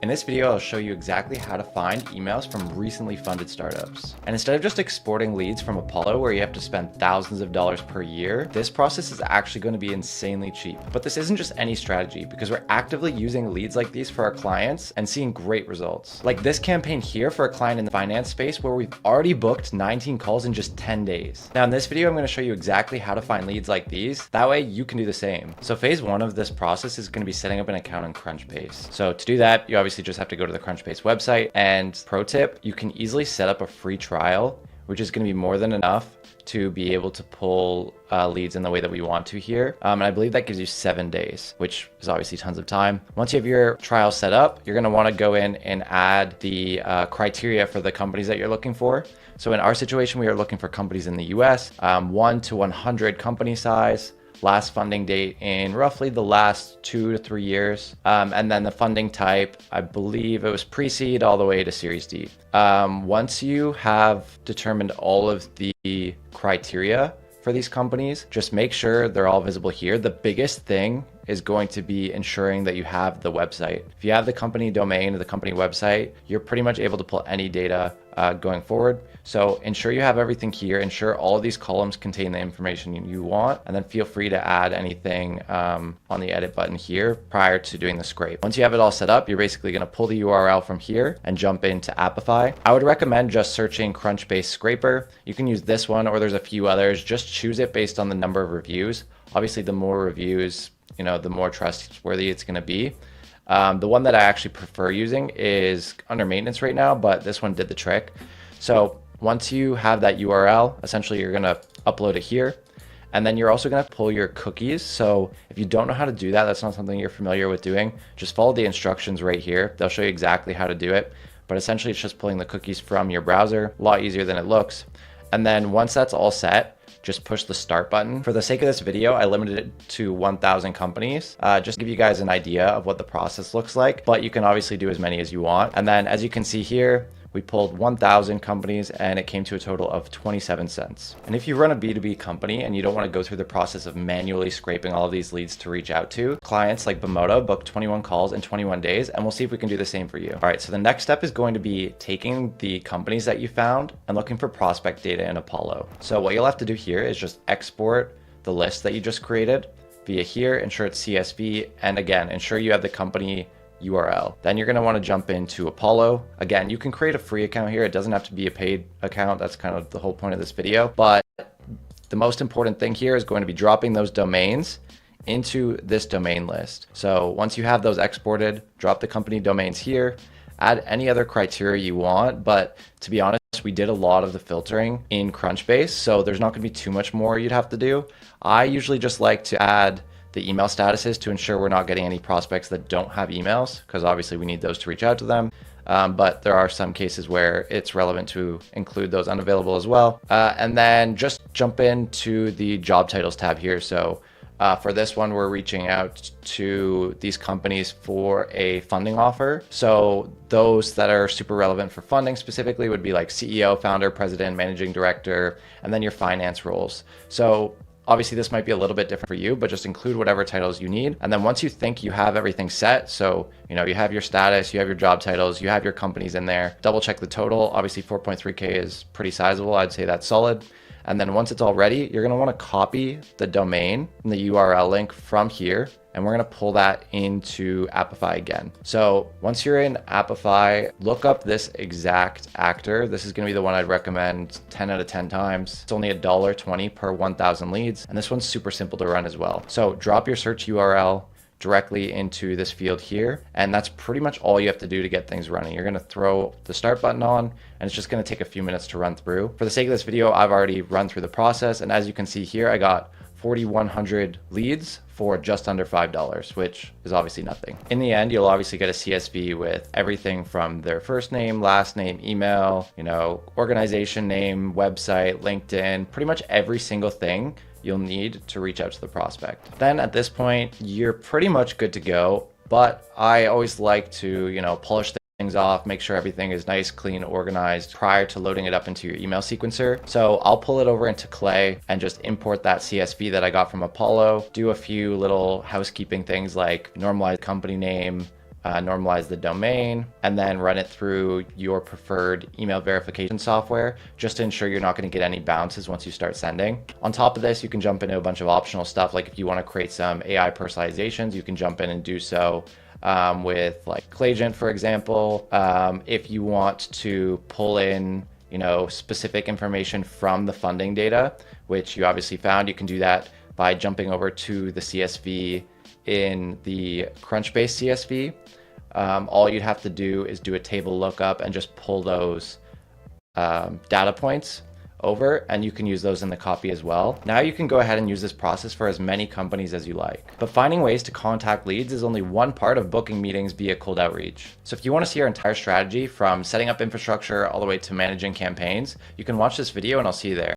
In this video, I'll show you exactly how to find emails from recently funded startups. And instead of just exporting leads from Apollo where you have to spend thousands of dollars per year, this process is actually going to be insanely cheap. But this isn't just any strategy because we're actively using leads like these for our clients and seeing great results. Like this campaign here for a client in the finance space where we've already booked 19 calls in just 10 days. Now in this video, I'm going to show you exactly how to find leads like these. That way you can do the same. So phase one of this process is going to be setting up an account on Crunchbase. So to do that, you obviously just have to go to the Crunchbase website, and pro tip, you can easily set up a free trial, which is going to be more than enough to be able to pull leads in the way that we want to here. And I believe that gives you 7 days, which is obviously tons of time. Once you have your trial set up, you're going to want to go in and add the criteria for the companies that you're looking for. So in our situation, we are looking for companies in the US, 1 to 100 company size, last funding date in roughly the last 2 to 3 years. And then the funding type, I believe it was pre-seed all the way to Series D. Once you have determined all of the criteria for these companies, just make sure they're all visible here. The biggest thing is going to be ensuring that you have the website. If you have the company domain or the company website, you're pretty much able to pull any data going forward. So ensure you have everything here, ensure all of these columns contain the information you want, and then feel free to add anything on the edit button here prior to doing the scrape. Once you have it all set up, you're basically going to pull the URL from here and jump into Apify. I would recommend just searching Crunchbase Scraper. You can use this one or there's a few others. Just choose it based on the number of reviews. Obviously, the more reviews, the more trustworthy it's going to be. The one that I actually prefer using is under maintenance right now, but this one did the trick. So once you have that URL, essentially you're going to upload it here. And then you're also going to pull your cookies. So if you don't know how to do that, that's not something you're familiar with doing, just follow the instructions right here. They'll show you exactly how to do it. But essentially it's just pulling the cookies from your browser, a lot easier than it looks. And then once that's all set, just push the start button. For the sake of this video, I limited it to 1,000 companies, just to give you guys an idea of what the process looks like, but you can obviously do as many as you want. And then as you can see here, we pulled 1,000 companies and it came to a total of 27 cents. And if you run a B2B company and you don't want to go through the process of manually scraping all of these leads to reach out to, clients like Bimoto booked 21 calls in 21 days, and we'll see if we can do the same for you. All right, so the next step is going to be taking the companies that you found and looking for prospect data in Apollo. So what you'll have to do here is just export the list that you just created via here, ensure it's CSV, and again, ensure you have the company URL. Then you're going to want to jump into Apollo. Again, you can create a free account here. It doesn't have to be a paid account. That's kind of the whole point of this video. But the most important thing here is going to be dropping those domains into this domain list. So once you have those exported, drop the company domains here, add any other criteria you want. But to be honest, we did a lot of the filtering in Crunchbase, so there's not going to be too much more you'd have to do. I usually just like to add the email statuses to ensure we're not getting any prospects that don't have emails, because obviously we need those to reach out to them. But there are some cases where it's relevant to include those unavailable as well. And then just jump into the job titles tab here. So for this one, we're reaching out to these companies for a funding offer. So those that are super relevant for funding specifically would be like CEO, founder, president, managing director, and then your finance roles. So obviously, this might be a little bit different for you, but just include whatever titles you need. And then once you think you have everything set, so you have your status, you have your job titles, you have your companies in there, double check the total. Obviously, 4.3K is pretty sizable. I'd say that's solid. And then once it's all ready, you're going to want to copy the domain and the URL link from here, and we're going to pull that into Apify again. So once you're in Apify, look up this exact actor. This is going to be the one I'd recommend 10 out of 10 times. It's only $1.20 per 1,000 leads. And this one's super simple to run as well. So drop your search URL directly into this field here. And that's pretty much all you have to do to get things running. You're going to throw the start button on, and it's just going to take a few minutes to run through. For the sake of this video, I've already run through the process. And as you can see here, I got 4,100 leads for just under $5, which is obviously nothing. In the end, you'll obviously get a CSV with everything from their first name, last name, email, organization name, website, LinkedIn, pretty much every single thing you'll need to reach out to the prospect. Then at this point, you're pretty much good to go, but I always like to, polish things off, make sure everything is nice, clean, organized prior to loading it up into your email sequencer. So I'll pull it over into Clay and just import that CSV that I got from Apollo, do a few little housekeeping things like normalize company name, normalize the domain, and then run it through your preferred email verification software just to ensure you're not going to get any bounces once you start sending. On top of this, you can jump into a bunch of optional stuff. Like if you want to create some AI personalizations, you can jump in and do so with like Claygent, for example. If you want to pull in specific information from the funding data, which you obviously found, you can do that by jumping over to the CSV in the Crunchbase CSV. All you'd have to do is do a table lookup and just pull those data points over, and you can use those in the copy as well. Now you can go ahead and use this process for as many companies as you like. But finding ways to contact leads is only one part of booking meetings via cold outreach. So if you want to see our entire strategy from setting up infrastructure all the way to managing campaigns, you can watch this video and I'll see you there.